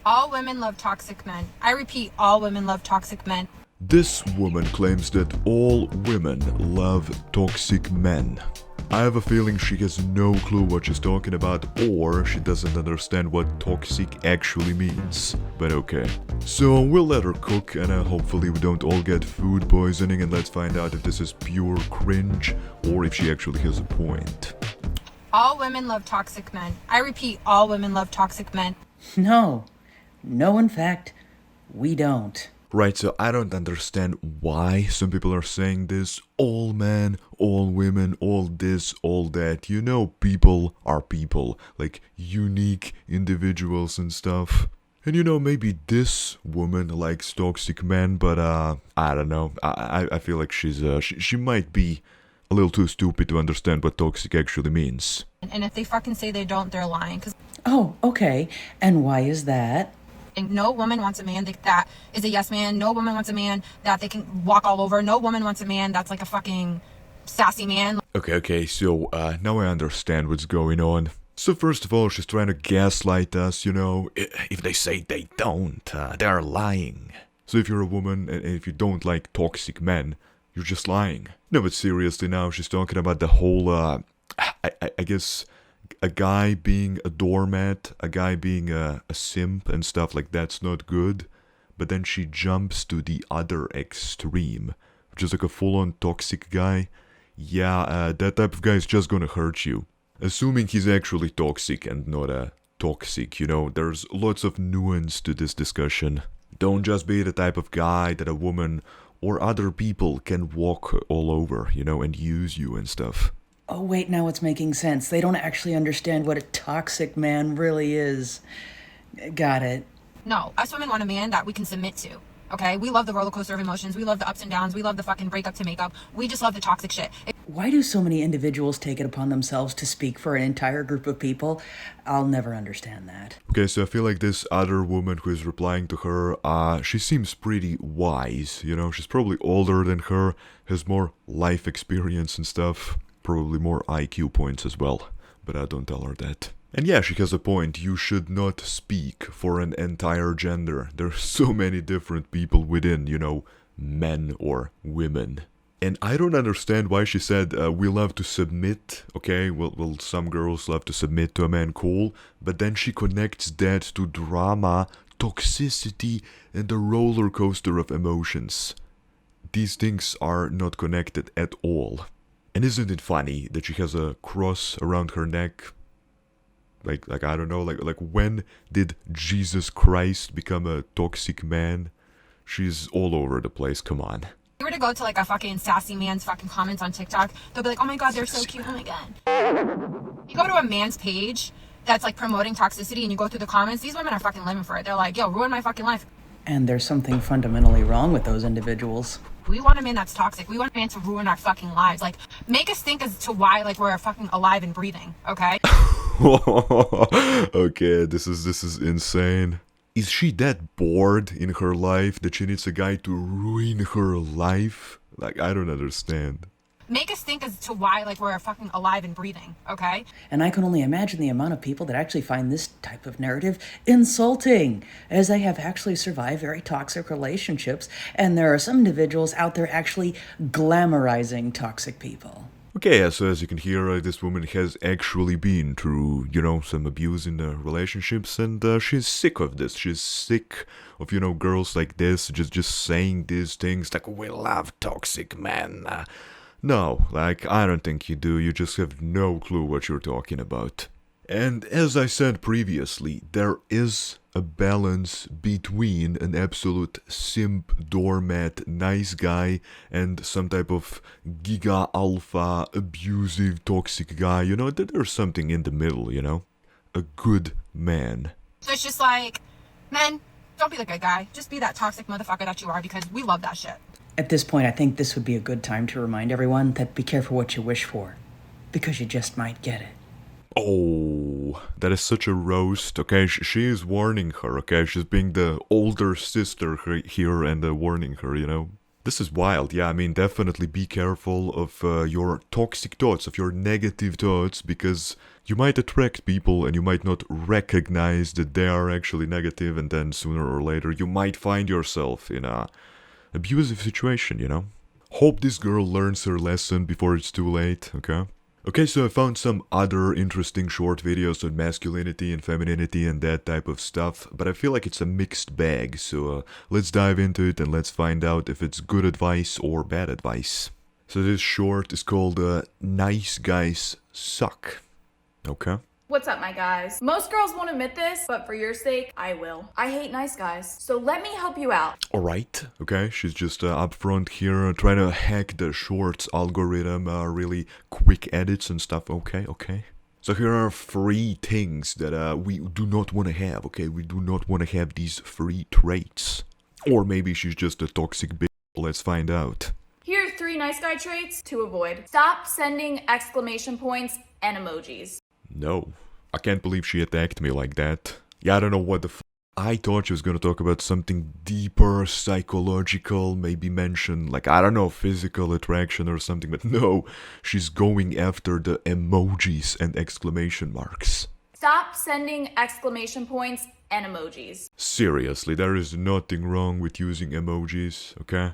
All women love toxic men. I repeat, all women love toxic men. This woman claims that all women love toxic men. I have a feeling she has no clue what she's talking about, or she doesn't understand what toxic actually means. But okay. So we'll let her cook, and hopefully we don't all get food poisoning, and let's find out if this is pure cringe, or if she actually has a point. All women love toxic men. I repeat, all women love toxic men. No, in fact, we don't. Right, so I don't understand why some people are saying this. All men, all women, all this, all that. You know, people are people. Like, unique individuals and stuff. And you know, maybe this woman likes toxic men, but I don't know. I feel like she might be a little too stupid to understand what toxic actually means. And if they fucking say they don't, they're lying. Oh, okay. And why is that? No woman wants a man that is a yes man. No woman wants a man that they can walk all over. No woman wants a man that's like a fucking sassy man. Okay, so now I understand what's going on. So first of all, she's trying to gaslight us, you know. If they say they don't, they're lying. So if you're a woman and if you don't like toxic men, you're just lying. No, but seriously now, she's talking about the whole, I guess, a guy being a doormat, a guy being a simp and stuff like that's not good. But then she jumps to the other extreme, which is like a full-on toxic guy. Yeah, that type of guy is just gonna hurt you. Assuming he's actually toxic and not a toxic, you know, there's lots of nuance to this discussion. Don't just be the type of guy that a woman or other people can walk all over, you know, and use you and stuff. Oh, wait, now it's making sense. They don't actually understand what a toxic man really is. Got it. No, us women want a man that we can submit to. Okay? We love the roller coaster of emotions. We love the ups and downs. We love the fucking breakup to makeup. We just love the toxic shit. Why do so many individuals take it upon themselves to speak for an entire group of people? I'll never understand that. Okay, so I feel like this other woman who is replying to her, she seems pretty wise, you know? She's probably older than her, has more life experience and stuff. Probably more IQ points as well, but I don't tell her that. And yeah, she has a point. You should not speak for an entire gender. There's so many different people within, you know, men or women. And I don't understand why she said we love to submit. Okay, well, some girls love to submit to a man, cool. But then she connects that to drama, toxicity, and a roller coaster of emotions. These things are not connected at all. And isn't it funny that she has a cross around her neck? Like I don't know, like when did Jesus Christ become a toxic man? She's all over the place, come on. If you were to go to like a fucking sassy man's fucking comments on TikTok, they'll be like, oh my god, they're so cute, oh my god. You go to a man's page that's like promoting toxicity and you go through the comments, these women are fucking living for it. They're like, yo, ruin my fucking life. And there's something fundamentally wrong with those individuals. We want a man that's toxic. We want a man to ruin our fucking lives. Like, make us think as to why, like, we're fucking alive and breathing, okay? Okay, this is insane. Is she that bored in her life that she needs a guy to ruin her life? Like, I don't understand. Make us think as to why, like, we're fucking alive and breathing, okay? And I can only imagine the amount of people that actually find this type of narrative insulting, as they have actually survived very toxic relationships, and there are some individuals out there actually glamorizing toxic people. Okay, so as you can hear, this woman has actually been through, you know, some abuse in the relationships, and she's sick of this. She's sick of, you know, girls like this, just saying these things like, we love toxic men. No, like, I don't think you do, you just have no clue what you're talking about. And as I said previously, there is a balance between an absolute simp, doormat, nice guy, and some type of giga alpha, abusive, toxic guy, you know, there's something in the middle, you know? A good man. So it's just like, men, don't be the good guy. Just be that toxic motherfucker that you are, because we love that shit. At this point, I think this would be a good time to remind everyone that be careful what you wish for, because you just might get it. Oh, that is such a roast, okay? She is warning her, okay? She's being the older sister here and warning her, you know? This is wild, yeah, I mean, definitely be careful of your toxic thoughts, of your negative thoughts, because You might attract people and you might not recognize that they are actually negative, and then sooner or later you might find yourself in a abusive situation, you know? Hope this girl learns her lesson before it's too late, okay? Okay, so I found some other interesting short videos on masculinity and femininity and that type of stuff, but I feel like it's a mixed bag, so let's dive into it and let's find out if it's good advice or bad advice. So this short is called Nice Guys Suck. Okay. What's up, my guys? Most girls won't admit this, but for your sake, I will. I hate nice guys, so let me help you out. Alright, okay, she's just up front here trying to hack the shorts algorithm, really quick edits and stuff, okay. So here are 3 things that we do not want to have, okay? We do not want to have these 3 traits. Or maybe she's just a toxic bitch, let's find out. Here are 3 nice guy traits to avoid. Stop sending exclamation points and emojis. No, I can't believe she attacked me like that. Yeah, I don't know what the I thought she was gonna talk about something deeper, psychological, maybe mention, like, I don't know, physical attraction or something, but no, she's going after the emojis and exclamation marks. Stop sending exclamation points and emojis. Seriously, there is nothing wrong with using emojis, okay?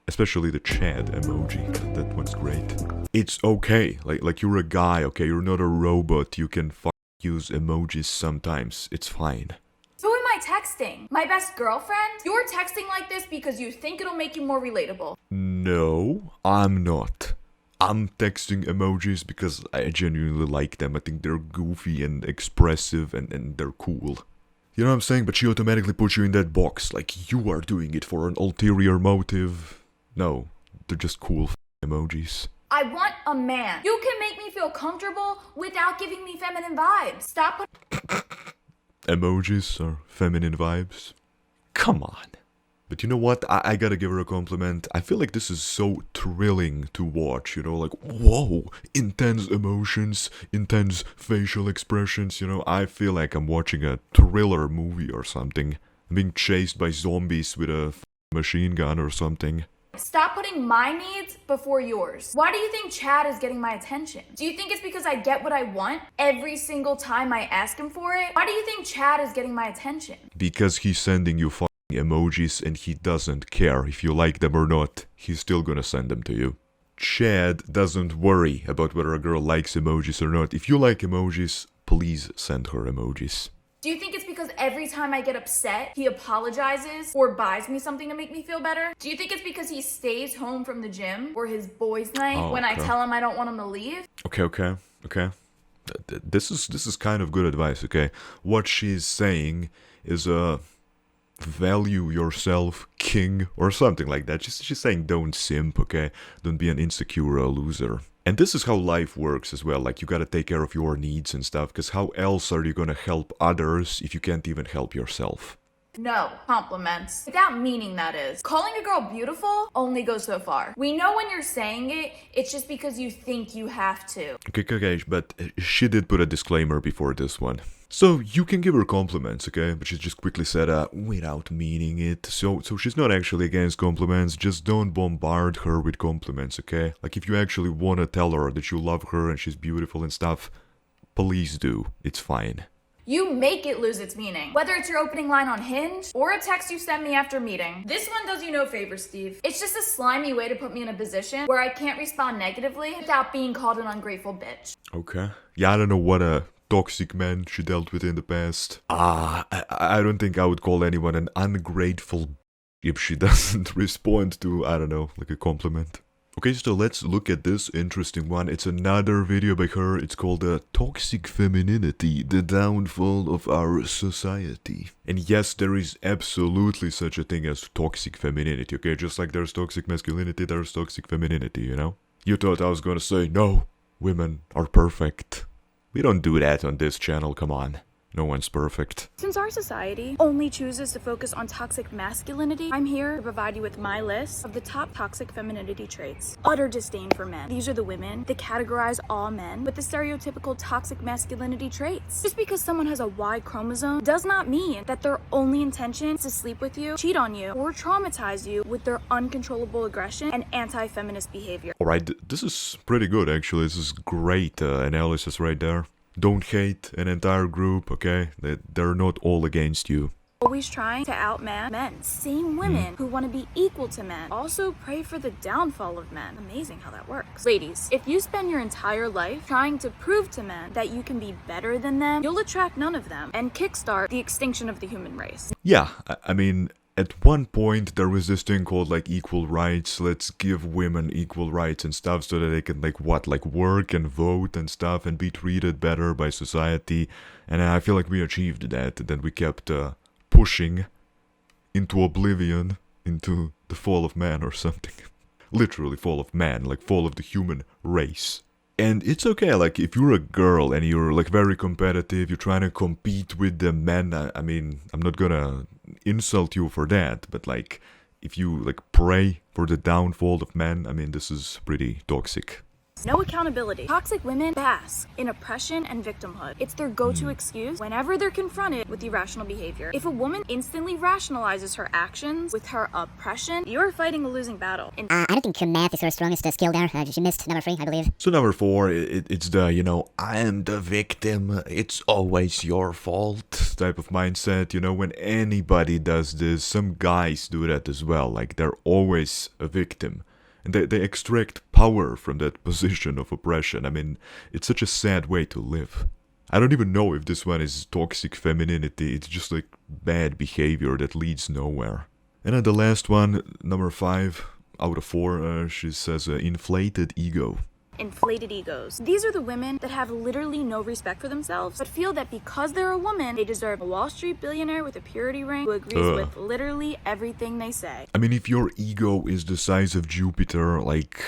Especially the Chad emoji, that one's great. It's okay, like you're a guy, okay? You're not a robot, you can use emojis sometimes, it's fine. Who am I texting? My best girlfriend? You're texting like this because you think it'll make you more relatable. No, I'm not. I'm texting emojis because I genuinely like them. I think they're goofy and expressive and they're cool. You know what I'm saying? But she automatically puts you in that box, like you are doing it for an ulterior motive. No, they're just cool emojis. I want a man. You can make me feel comfortable without giving me feminine vibes. Stop Emojis are feminine vibes? Come on. But you know what? I gotta give her a compliment. I feel like this is so thrilling to watch, you know, like, whoa, intense emotions, intense facial expressions, you know. I feel like I'm watching a thriller movie or something. I'm being chased by zombies with a machine gun or something. Stop putting my needs before yours. Why do you think Chad is getting my attention? Do you think it's because I get what I want every single time I ask him for it? Why do you think Chad is getting my attention? Because he's sending you emojis and he doesn't care if you like them or not. He's still gonna send them to you. Chad doesn't worry about whether a girl likes emojis or not. If you like emojis, please send her emojis. Do you think it's because every time I get upset, he apologizes or buys me something to make me feel better? Do you think it's because he stays home from the gym or his boys' night when I tell him I don't want him to leave? Okay. This is kind of good advice, okay? What she's saying is value yourself, king, or something like that. She's saying don't simp, okay? Don't be an insecure loser. And this is how life works as well, like you gotta take care of your needs and stuff, because how else are you gonna help others if you can't even help yourself? No, compliments. Without meaning, that is. Calling a girl beautiful only goes so far. We know when you're saying it, it's just because you think you have to. Okay, but she did put a disclaimer before this one. So you can give her compliments, okay? But she just quickly said, without meaning it. So she's not actually against compliments, just don't bombard her with compliments, okay? Like if you actually want to tell her that you love her and she's beautiful and stuff, please do. It's fine. You make it lose its meaning. Whether it's your opening line on Hinge or a text you sent me after meeting. This one does you no favor, Steve. It's just a slimy way to put me in a position where I can't respond negatively without being called an ungrateful bitch. Okay. Yeah, I don't know what a toxic man she dealt with in the past. I don't think I would call anyone an ungrateful if she doesn't respond to, I don't know, like a compliment. Okay, so let's look at this interesting one. It's another video by her. It's called Toxic Femininity, the Downfall of Our Society. And yes, there is absolutely such a thing as toxic femininity, okay? Just like there's toxic masculinity, there's toxic femininity, you know? You thought I was gonna say, no, women are perfect. We don't do that on this channel, come on. No one's perfect. Since our society only chooses to focus on toxic masculinity, I'm here to provide you with my list of the top toxic femininity traits. Utter disdain for men. These are the women that categorize all men with the stereotypical toxic masculinity traits. Just because someone has a Y chromosome does not mean that their only intention is to sleep with you, cheat on you, or traumatize you with their uncontrollable aggression and anti-feminist behavior. Alright, this is pretty good actually. This is great analysis right there. Don't hate an entire group, okay? They're not all against you. Always trying to outman men. Same women who want to be equal to men also pray for the downfall of men. Amazing how that works. Ladies, if you spend your entire life trying to prove to men that you can be better than them, you'll attract none of them and kickstart the extinction of the human race. Yeah, I mean, at one point there was this thing called like equal rights. Let's give women equal rights and stuff so that they can like work and vote and stuff and be treated better by society. And I feel like we achieved that. Then we kept pushing into oblivion, into the fall of man or something. Literally fall of man, like fall of the human race. And it's okay, like, if you're a girl and you're, like, very competitive, you're trying to compete with the men, I mean, I'm not gonna insult you for that, but, like, if you, like, pray for the downfall of men, I mean, this is pretty toxic. No accountability. Toxic women bask in oppression and victimhood. It's their go-to excuse whenever they're confronted with irrational behavior. If a woman instantly rationalizes her actions with her oppression, you're fighting a losing battle. I don't think math is her strongest skill there. She missed number 3, I believe. So number 4, it's the, you know, I am the victim, it's always your fault type of mindset. You know, when anybody does this, some guys do that as well. Like, they're always a victim. And they extract power from that position of oppression. I mean, it's such a sad way to live. I don't even know if this one is toxic femininity. It's just like bad behavior that leads nowhere. And then the last one, number 5 out of 4, she says inflated ego. Inflated egos. These are the women that have literally no respect for themselves, but feel that because they're a woman, they deserve a Wall Street billionaire with a purity ring who agrees with literally everything they say. I mean, if your ego is the size of Jupiter, like,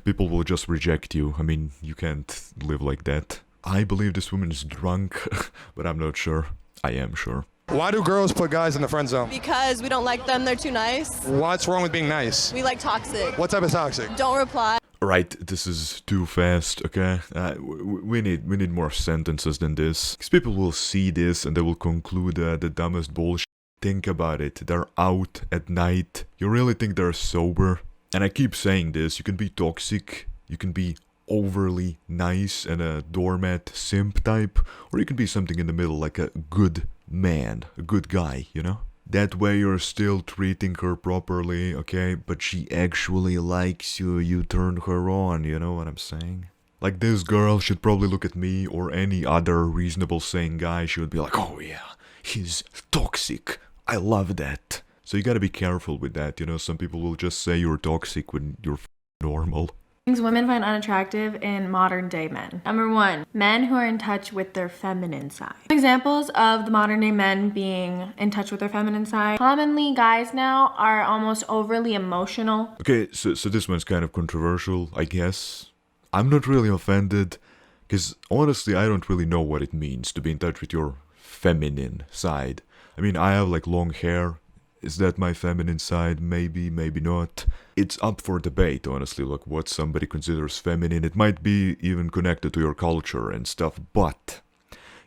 people will just reject you. I mean, you can't live like that. I believe this woman is drunk, but I'm not sure. I am sure. Why do girls put guys in the friend zone? Because we don't like them, they're too nice. What's wrong with being nice? We like toxic. What type of toxic? Don't reply. Right, this is too fast, okay? We need more sentences than this. Because people will see this and they will conclude the dumbest bullshit. Think about it, they're out at night. You really think they're sober? And I keep saying this, you can be toxic, you can be overly nice and a doormat simp type, or you can be something in the middle, like a good man, a good guy, you know? That way you're still treating her properly, okay? But she actually likes you, you turn her on, you know what I'm saying? Like, this girl should probably look at me or any other reasonable sane guy, she would be like, oh yeah, he's toxic, I love that. So you gotta be careful with that, you know? Some people will just say you're toxic when you're normal. Things women find unattractive in modern day men. Number 1, men who are in touch with their feminine side. Examples of the modern day men being in touch with their feminine side. Commonly, guys now are almost overly emotional. Okay, so this one's kind of controversial, I guess. I'm not really offended, because honestly, I don't really know what it means to be in touch with your feminine side. I mean, I have like long hair. Is that my feminine side? Maybe, maybe not. It's up for debate, honestly, like what somebody considers feminine. It might be even connected to your culture and stuff, but,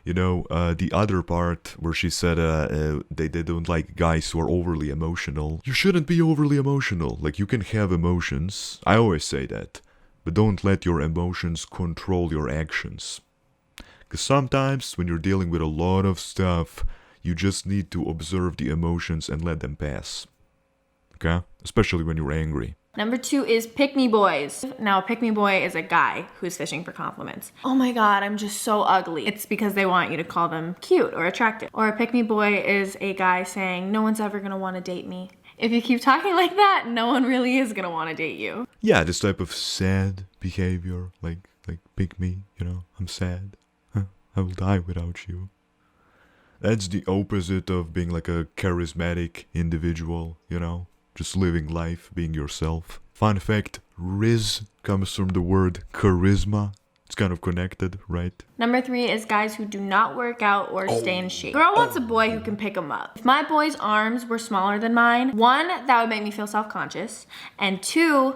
you know, the other part where she said they don't like guys who are overly emotional. You shouldn't be overly emotional. Like, you can have emotions. I always say that. But don't let your emotions control your actions. Because sometimes when you're dealing with a lot of stuff, you just need to observe the emotions and let them pass. Okay? Especially when you're angry. Number 2 is pick-me boys. Now, a pick-me boy is a guy who's fishing for compliments. Oh my god, I'm just so ugly. It's because they want you to call them cute or attractive. Or a pick-me boy is a guy saying, no one's ever gonna want to date me. If you keep talking like that, no one really is gonna want to date you. Yeah, this type of sad behavior, like pick me, you know, I'm sad. I will die without you. That's the opposite of being like a charismatic individual, you know? Just living life, being yourself. Fun fact, Riz comes from the word charisma. It's kind of connected, right? Number 3 is guys who do not work out or stay in shape. Girl wants a boy who can pick him up. If my boy's arms were smaller than mine, 1, that would make me feel self-conscious, and 2,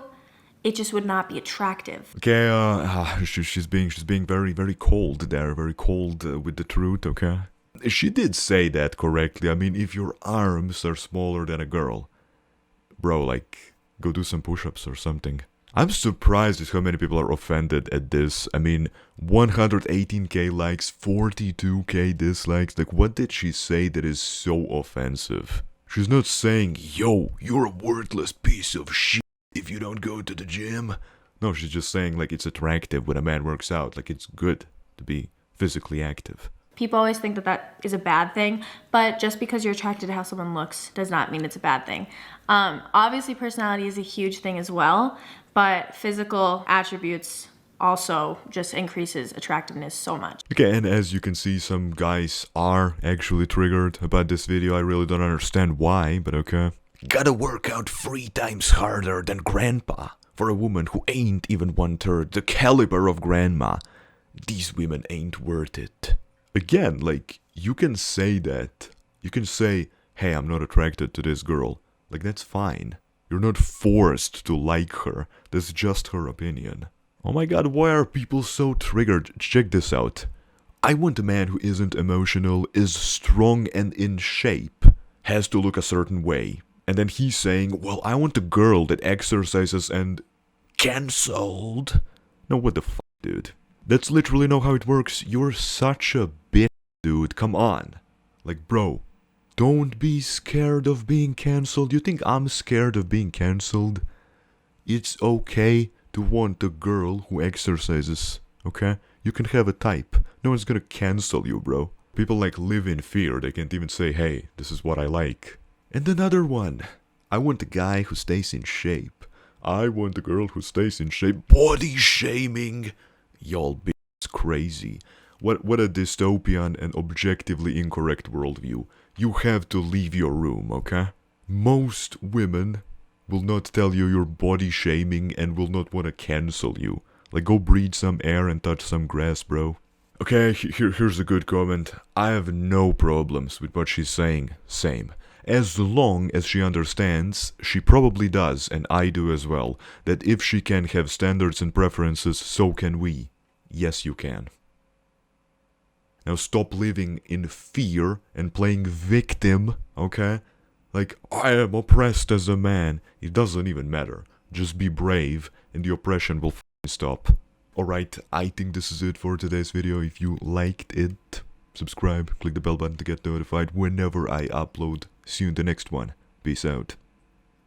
it just would not be attractive. Okay, she's being very, very cold there, very cold with the truth, okay? She did say that correctly. I mean, if your arms are smaller than a girl, bro, like, go do some push-ups or something. I'm surprised at how many people are offended at this. I mean, 118k likes, 42k dislikes. Like, what did she say that is so offensive? She's not saying, yo, you're a worthless piece of shit if you don't go to the gym. No, she's just saying, like, it's attractive when a man works out. Like, it's good to be physically active. People always think that that is a bad thing, but just because you're attracted to how someone looks does not mean it's a bad thing. Obviously, personality is a huge thing as well, but physical attributes also just increases attractiveness so much. Okay, and as you can see, some guys are actually triggered about this video. I really don't understand why, but okay. Gotta work out 3 times harder than grandpa for a woman who ain't even 1/3 the caliber of grandma. These women ain't worth it. Again, like, you can say that. You can say, hey, I'm not attracted to this girl. Like, that's fine. You're not forced to like her. That's just her opinion. Oh my god, why are people so triggered? Check this out. I want a man who isn't emotional, is strong and in shape, has to look a certain way. And then he's saying, well, I want a girl that exercises and... Cancelled? No, what the f***, dude? That's literally not how it works. You're such a bitch, dude. Come on. Like, bro, don't be scared of being cancelled. You think I'm scared of being cancelled? It's okay to want a girl who exercises, okay? You can have a type. No one's gonna cancel you, bro. People, like, live in fear. They can't even say, hey, this is what I like. And another one. I want a guy who stays in shape. I want a girl who stays in shape. Body shaming. Y'all be crazy. What a dystopian and objectively incorrect worldview. You have to leave your room, okay? Most women will not tell you you're body shaming and will not want to cancel you. Like, go breathe some air and touch some grass, bro. Okay, here's a good comment. I have no problems with what she's saying. Same. As long as she understands, she probably does, and I do as well, that if she can have standards and preferences, so can we. Yes, you can. Now stop living in fear and playing victim, okay? Like, I am oppressed as a man. It doesn't even matter. Just be brave and the oppression will stop. Alright, I think this is it for today's video. If you liked it, subscribe, click the bell button to get notified whenever I upload. See you in the next one. Peace out.